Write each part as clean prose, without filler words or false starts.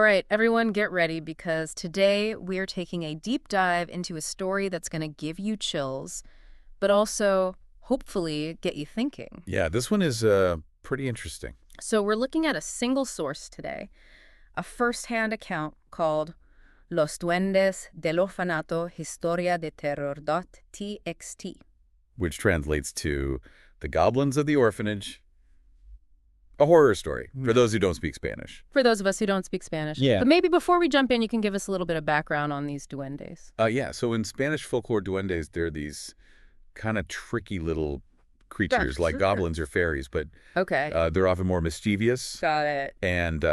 right, everyone get ready because today we're taking a deep dive into a story that's going to give you chills, but also hopefully get you thinking. Yeah, this one is pretty interesting. So we're looking at a single source today, a first-hand account called Los Duendes del Orfanato Historia de Terror.txt. Which translates to The Goblins of the Orphanage, a horror story, for those who don't speak Spanish. For those of us who don't speak Spanish. Yeah. But maybe before we jump in, you can give us a little bit of background on these duendes. Yeah, so in Spanish folklore, duendes, they're these kind of tricky little creatures like goblins or fairies, but Okay. they're often more mischievous Got it. and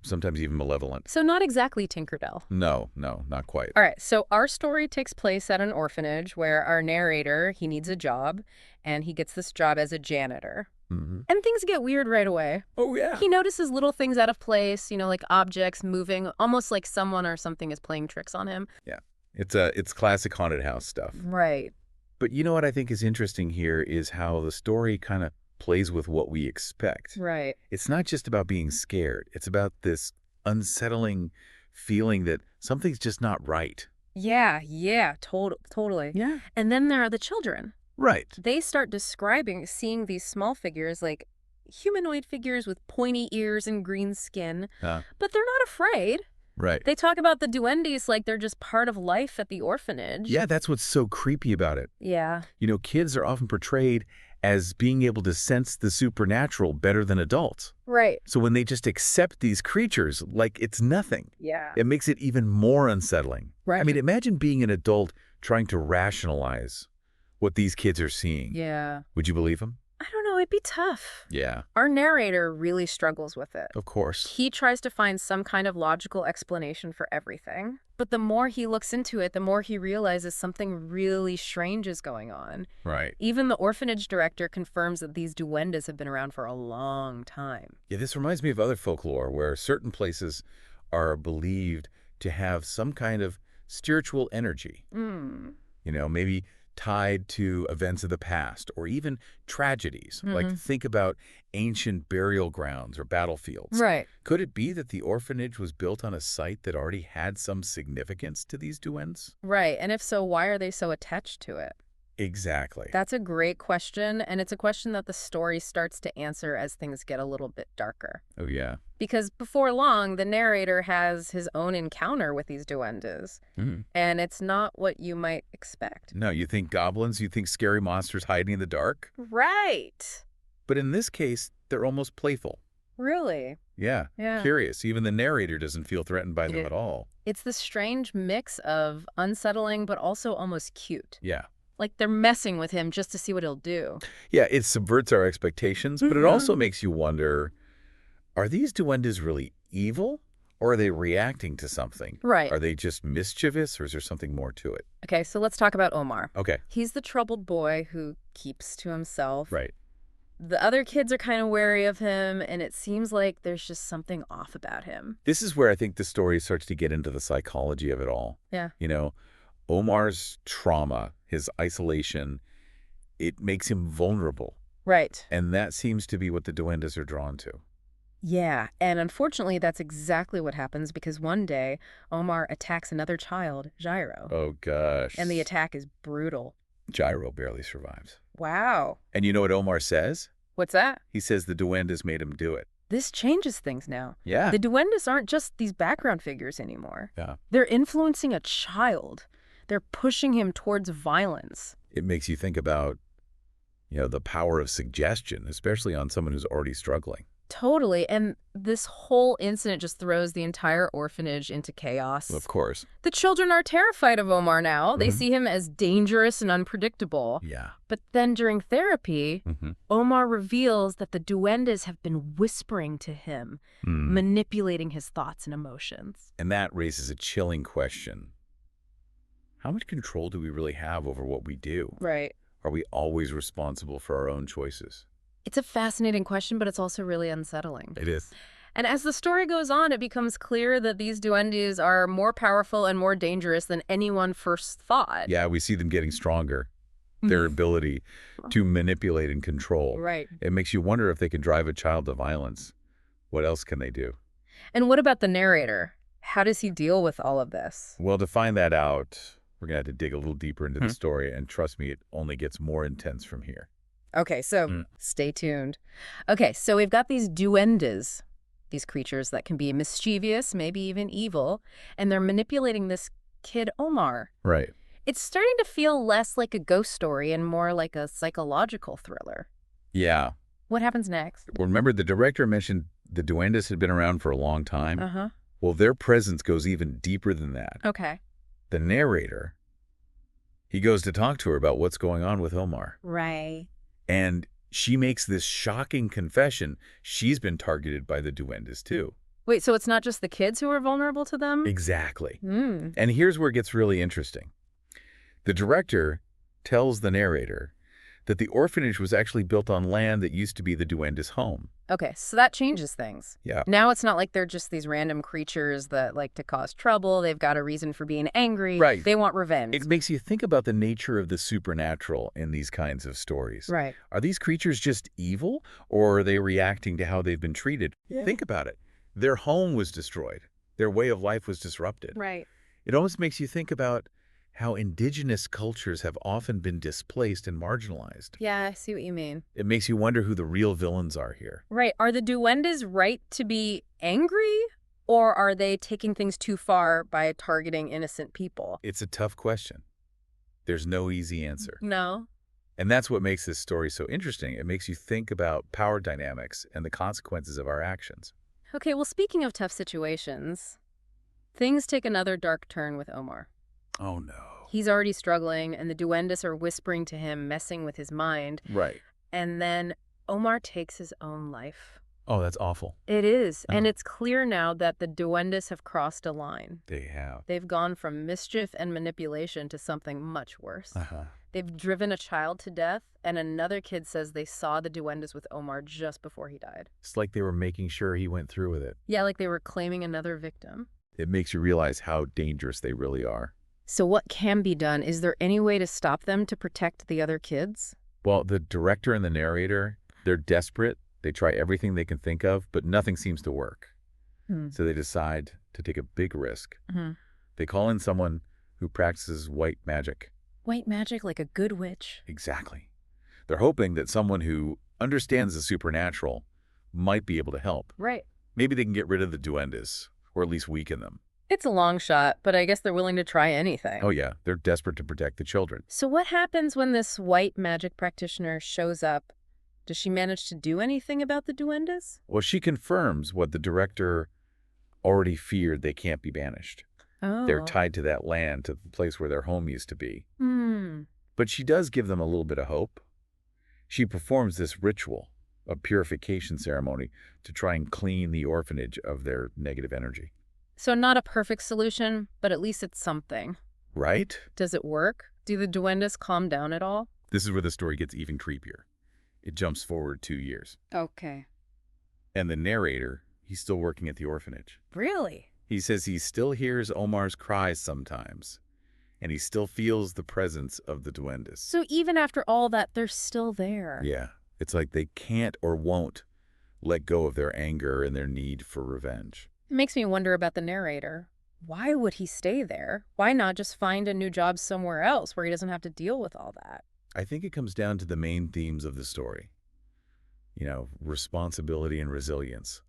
sometimes even malevolent. So not exactly Tinkerbell. No, not quite. All right, so our story takes place at an orphanage where our narrator, he needs a job, and he gets this job as a janitor. Mm-hmm. And things get weird right away. Oh, yeah. He notices little things out of place, like objects moving, almost like someone or something is playing tricks on him. Yeah, it's classic haunted house stuff. Right. But you know what I think is interesting here is how the story kind of plays with what we expect. Right. It's not just about being scared. It's about this unsettling feeling that something's just not right. Yeah, totally. Yeah. And then there are the children. Right. They start seeing these small figures, like humanoid figures with pointy ears and green skin, but they're not afraid. Right. They talk about the duendes like they're just part of life at the orphanage. Yeah, that's what's so creepy about it. Yeah. Kids are often portrayed as being able to sense the supernatural better than adults. Right. So when they just accept these creatures like it's nothing, Yeah. it makes it even more unsettling. Right. I mean, imagine being an adult trying to rationalize what these kids are seeing. Yeah. Would you believe them? I don't know. It'd be tough. Yeah, Our narrator really struggles with it. of course. He tries to find some kind of logical explanation for everything. But the more he looks into it, the more he realizes something really strange is going on. Right. Even the orphanage director confirms that these duendes have been around for a long time. Yeah, this reminds me of other folklore where certain places are believed to have some kind of spiritual energy. Maybe tied to events of the past or even tragedies. Like think about ancient burial grounds or battlefields. Right. Could it be that the orphanage was built on a site that already had some significance to these duendes? Right. And if so, why are they so attached to it? Exactly. That's a great question, and it's a question that the story starts to answer as things get a little bit darker. Oh, yeah. Because before long, the narrator has his own encounter with these duendes, and it's not what you might expect. No, you think goblins, you think scary monsters hiding in the dark? Right. But in this case, they're almost playful. Really? Yeah. Curious. Even the narrator doesn't feel threatened by them at all. It's this strange mix of unsettling but also almost cute. Yeah. Like they're messing with him just to see what he'll do. Yeah, it subverts our expectations, but it also makes you wonder, are these duendes really evil, or are they reacting to something? Right. Are they just mischievous, or is there something more to it? Okay, so let's talk about Omar. Okay. He's the troubled boy who keeps to himself. Right. The other kids are kind of wary of him, and it seems like there's just something off about him. This is where I think the story starts to get into the psychology of it all. Yeah. Omar's trauma, his isolation, it makes him vulnerable. Right. And that seems to be what the duendes are drawn to. Yeah, and unfortunately, that's exactly what happens because one day, Omar attacks another child, Gyro. Oh, gosh. And the attack is brutal. Gyro barely survives. Wow. And you know what Omar says? What's that? He says the duendes made him do it. This changes things now. Yeah. The duendes aren't just these background figures anymore. Yeah. They're influencing a child. They're pushing him towards violence. It makes you think about, the power of suggestion, especially on someone who's already struggling. Totally. And this whole incident just throws the entire orphanage into chaos. Of course. The children are terrified of Omar now. They see him as dangerous and unpredictable. Yeah. But then during therapy, Omar reveals that the duendes have been whispering to him, manipulating his thoughts and emotions. And that raises a chilling question. How much control do we really have over what we do? Right. Are we always responsible for our own choices? It's a fascinating question, but it's also really unsettling. It is. And as the story goes on, it becomes clear that these duendes are more powerful and more dangerous than anyone first thought. Yeah, we see them getting stronger. Their ability to manipulate and control. Right. It makes you wonder if they can drive a child to violence. What else can they do? And what about the narrator? How does he deal with all of this? Well, to find that out, we're going to have to dig a little deeper into the story, and trust me, it only gets more intense from here. Okay, so stay tuned. Okay, so we've got these duendes, these creatures that can be mischievous, maybe even evil, and they're manipulating this kid Omar. Right. It's starting to feel less like a ghost story and more like a psychological thriller. Yeah. What happens next? Well, remember, the director mentioned the duendes had been around for a long time. Uh-huh. Well, their presence goes even deeper than that. Okay. The narrator, he goes to talk to her about what's going on with Omar. Right. And she makes this shocking confession. She's been targeted by the duendes, too. Wait, so it's not just the kids who are vulnerable to them? Exactly. Hmm. And here's where it gets really interesting. The director tells the narrator that the orphanage was actually built on land that used to be the duendes' home. Okay, so that changes things. Yeah. Now it's not like they're just these random creatures that like to cause trouble. They've got a reason for being angry. Right. They want revenge. It makes you think about the nature of the supernatural in these kinds of stories. Right. Are these creatures just evil, or are they reacting to how they've been treated? Yeah. Think about it. Their home was destroyed. Their way of life was disrupted. Right. It almost makes you think about how indigenous cultures have often been displaced and marginalized. Yeah, I see what you mean. It makes you wonder who the real villains are here. Right. Are the duendes right to be angry, or are they taking things too far by targeting innocent people? It's a tough question. There's no easy answer. No. And that's what makes this story so interesting. It makes you think about power dynamics and the consequences of our actions. Okay, well, speaking of tough situations, things take another dark turn with Omar. Oh, no. He's already struggling, and the duendes are whispering to him, messing with his mind. Right. And then Omar takes his own life. Oh, that's awful. It is. Oh. And it's clear now that the duendes have crossed a line. They have. They've gone from mischief and manipulation to something much worse. They've driven a child to death, and another kid says they saw the duendes with Omar just before he died. It's like they were making sure he went through with it. Yeah, like they were claiming another victim. It makes you realize how dangerous they really are. So what can be done? Is there any way to stop them to protect the other kids? Well, the director and the narrator, they're desperate. They try everything they can think of, but nothing seems to work. So they decide to take a big risk. They call in someone who practices white magic. White magic, like a good witch. Exactly. They're hoping that someone who understands the supernatural might be able to help. Right. Maybe they can get rid of the duendes, or at least weaken them. It's a long shot, but I guess they're willing to try anything. Oh yeah, they're desperate to protect the children. So what happens when this white magic practitioner shows up? Does she manage to do anything about the duendes? Well, she confirms what the director already feared: they can't be banished. Oh. They're tied to that land, to the place where their home used to be. But she does give them a little bit of hope. She performs this ritual, a purification ceremony, to try and clean the orphanage of their negative energy. So not a perfect solution, but at least it's something. Right? Does it work? Do the duendes calm down at all? This is where the story gets even creepier. It jumps forward 2 years. Okay. And the narrator, he's still working at the orphanage. Really? He says he still hears Omar's cries sometimes, and he still feels the presence of the duendes. So even after all that, they're still there. Yeah, it's like they can't or won't let go of their anger and their need for revenge. It makes me wonder about the narrator. Why would he stay there? Why not just find a new job somewhere else where he doesn't have to deal with all that? I think it comes down to the main themes of the story. You know, responsibility and resilience.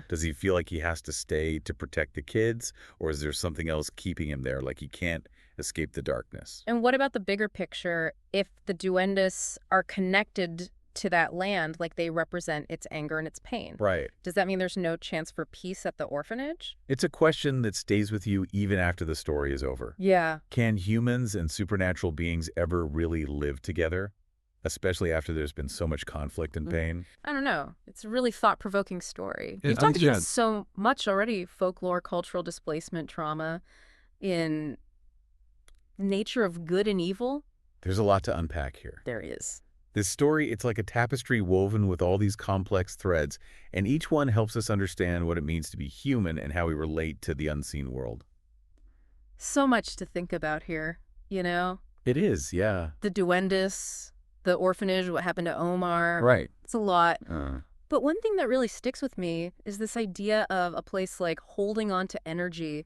Does he feel like he has to stay to protect the kids, or is there something else keeping him there, like he can't escape the darkness? And what about the bigger picture? If the duendes are connected to that land, like they represent its anger and its pain, Right. does that mean there's no chance for peace at the orphanage? It's a question that stays with you even after the story is over. Yeah. Can humans and supernatural beings ever really live together, especially after there's been so much conflict and pain? I don't know. It's a really thought-provoking story. Yeah, You've I talked think about so much already: folklore, cultural displacement, trauma, in nature of good and evil. There's a lot to unpack here. There is. This story, it's like a tapestry woven with all these complex threads, and each one helps us understand what it means to be human and how we relate to the unseen world. So much to think about here, you know? It is, yeah. The duendes, the orphanage, what happened to Omar. Right. It's a lot. But one thing that really sticks with me is this idea of a place like holding on to energy,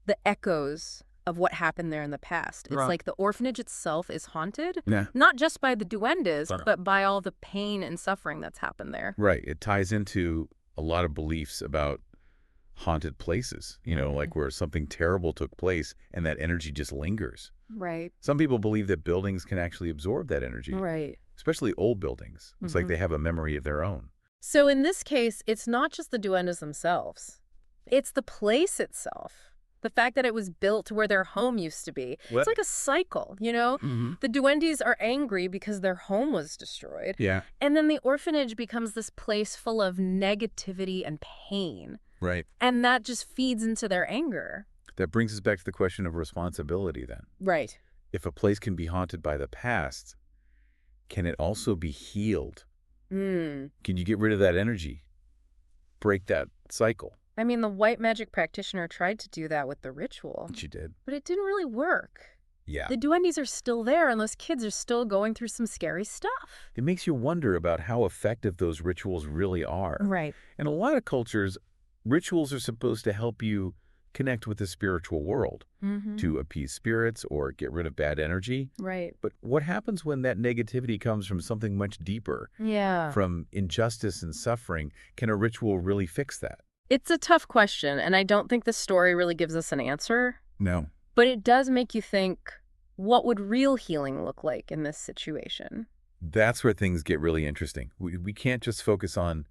the echoes of what happened there in the past. It's Right. like the orphanage itself is haunted, Yeah. not just by the duendes, Right. but by all the pain and suffering that's happened there. Right. It ties into a lot of beliefs about haunted places, like where something terrible took place and that energy just lingers. Right. Some people believe that buildings can actually absorb that energy, Right. especially old buildings. It's like they have a memory of their own. So in this case, it's not just the duendes themselves. It's the place itself. The fact that it was built where their home used to be. What? It's like a cycle, you know? The duendes are angry because their home was destroyed. Yeah. And then the orphanage becomes this place full of negativity and pain. Right. And that just feeds into their anger. That brings us back to the question of responsibility then. Right. If a place can be haunted by the past, can it also be healed? Can you get rid of that energy? Break that cycle? I mean, the white magic practitioner tried to do that with the ritual, She did. but it didn't really work. Yeah. The duendes are still there, and those kids are still going through some scary stuff. It makes you wonder about how effective those rituals really are. Right. In a lot of cultures, rituals are supposed to help you connect with the spiritual world, to appease spirits or get rid of bad energy. Right. But what happens when that negativity comes from something much deeper, Yeah. from injustice and suffering? Can a ritual really fix that? It's a tough question, and I don't think the story really gives us an answer. No. But it does make you think, what would real healing look like in this situation? That's where things get really interesting. We can't just focus on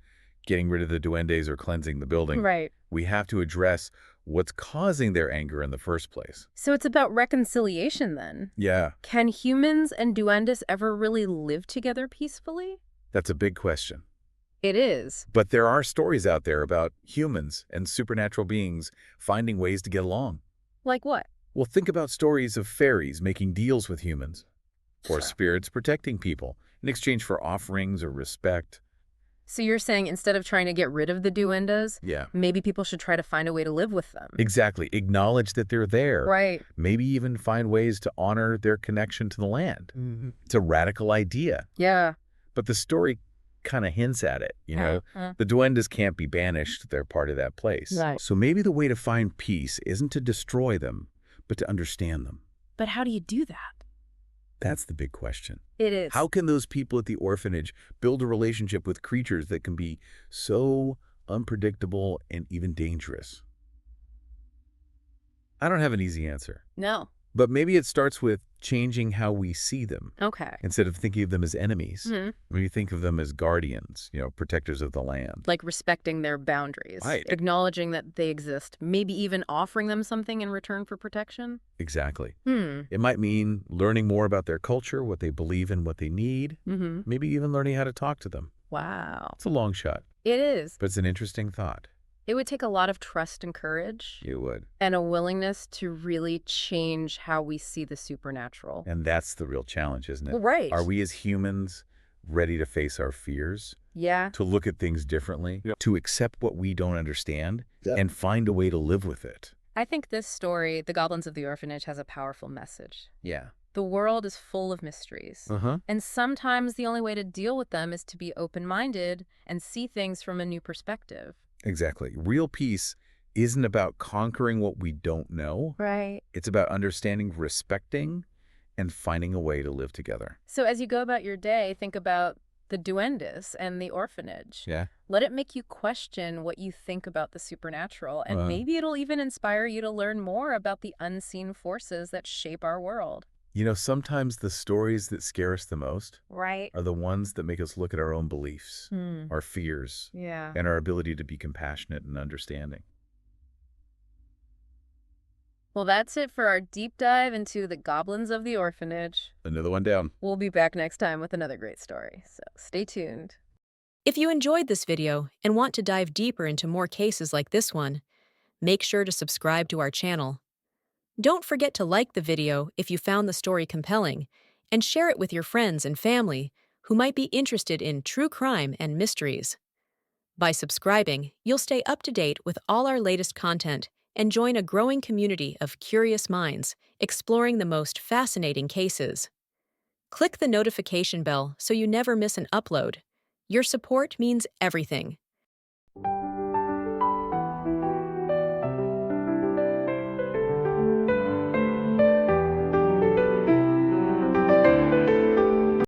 getting rid of the duendes or cleansing the building. Right. We have to address what's causing their anger in the first place. So it's about reconciliation then. Yeah, Can humans and duendes ever really live together peacefully? that's a big question. It is. But there are stories out there about humans and supernatural beings finding ways to get along. Like what? Well, think about stories of fairies making deals with humans, or Sure. spirits protecting people in exchange for offerings or respect. So you're saying instead of trying to get rid of the duendes, Yeah. maybe people should try to find a way to live with them. Exactly. Acknowledge that they're there. Right. Maybe even find ways to honor their connection to the land. It's a radical idea, Yeah. but the story kind of hints at it, Uh-huh. The duendes can't be banished. They're part of that place. Right. So maybe the way to find peace isn't to destroy them, but to understand them. But how do you do that? That's the big question. It is. How can those people at the orphanage build a relationship with creatures that can be so unpredictable and even dangerous? I don't have an easy answer, No. but maybe it starts with changing how we see them. Okay. Instead of thinking of them as enemies, Mhm. maybe think of them as guardians, protectors of the land. Like respecting their boundaries. Right. Acknowledging that they exist. Maybe even offering them something in return for protection. Exactly. Hmm. It might mean learning more about their culture, what they believe in, what they need, Mm-hmm. maybe even learning how to talk to them. Wow. It's a long shot, It is. but it's an interesting thought. It would take a lot of trust and courage You would. and a willingness to really change how we see the supernatural. And that's the real challenge, isn't it? Well, right. Are we as humans ready to face our fears, Yeah. to look at things differently, to accept what we don't understand, Yeah. and find a way to live with it? I think this story, The Goblins of the Orphanage, has a powerful message. Yeah. The world is full of mysteries. Uh-huh. And sometimes the only way to deal with them is to be open-minded and see things from a new perspective. Exactly. Real peace isn't about conquering what we don't know. Right. It's about understanding, respecting, and finding a way to live together. So as you go about your day, think about the duendes and the orphanage. Yeah. Let it make you question what you think about the supernatural, and maybe it'll even inspire you to learn more about the unseen forces that shape our world. Sometimes the stories that scare us the most Right. are the ones that make us look at our own beliefs, our fears, Yeah. and our ability to be compassionate and understanding. Well, that's it for our deep dive into the Goblins of the Orphanage. Another one down. We'll be back next time with another great story, so stay tuned. If you enjoyed this video and want to dive deeper into more cases like this one, make sure to subscribe to our channel. Don't forget to like the video if you found the story compelling, and share it with your friends and family who might be interested in true crime and mysteries. By subscribing, you'll stay up to date with all our latest content and join a growing community of curious minds exploring the most fascinating cases. Click the notification bell so you never miss an upload. Your support means everything.